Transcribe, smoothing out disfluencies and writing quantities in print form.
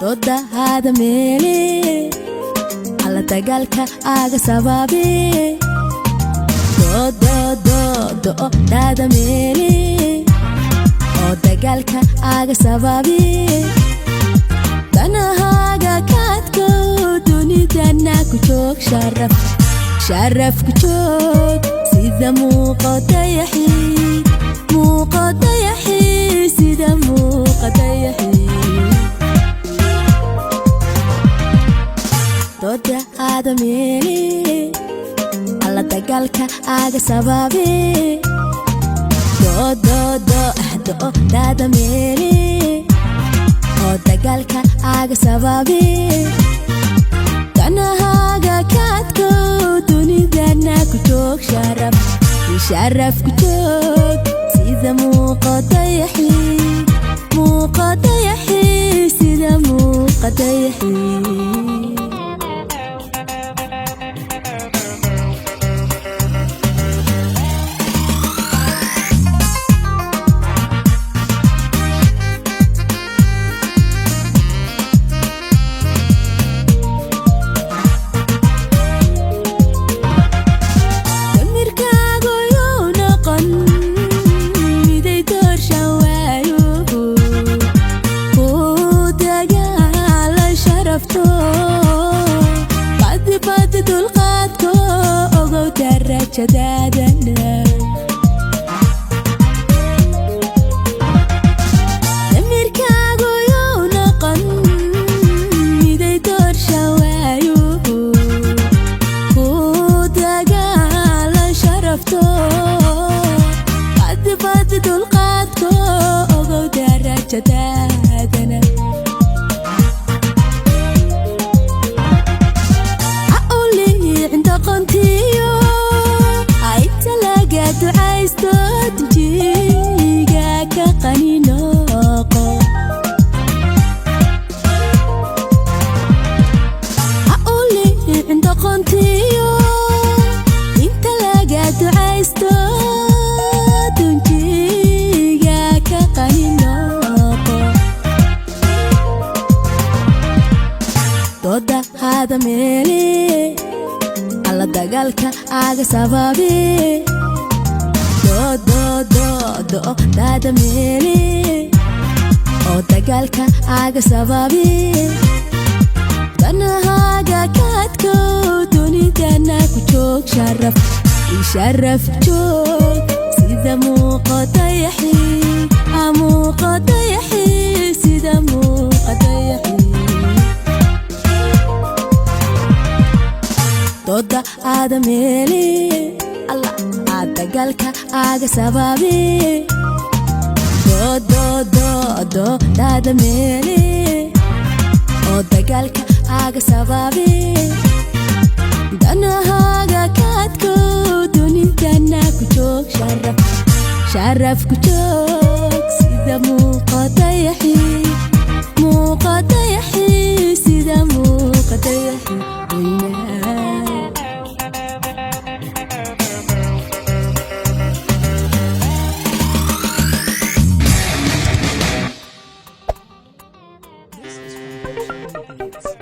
dooda hada meele alla dagaalka aga sababe dooda meele oo dagaalka aga sababe danahaaga kaadko dunidana ku joog sharaf ku joog sida muuqata yaxi sida muuqata yaxi dooda hada meele alla dagaalka aga sababe dooda meele oo dagaalka aga sababe danahaaga kaadko dunidana ku joog sharaf ku joog sida muuqata yaxi sida muuqata yaxi dulqaadko ogow darajadaadana damirkaagu yuu noqon miday doorsha waayo ku dagaalan sharafto qadbad dulqaadko ogow darajadaadana dunjiga ka qaninooqo hauli cindoqontiyo inta laga ducaysto dunjiga ka qaninooqo dooda hada meele alla dagaalka aga sababe dooda meele oo dagaalka aga sababe danahaaga kaadko dunidana ku joog sharaf ku joog sida muuqata yaxi sida muuqata yaxi dooda hada meele dagaalka aga sababe dooda meele oo dagaalka aga sababe danahaaga kaadko dunidana ku joog sharaf ku joog sida muuqata yaxi sida muuqata yaxi This is from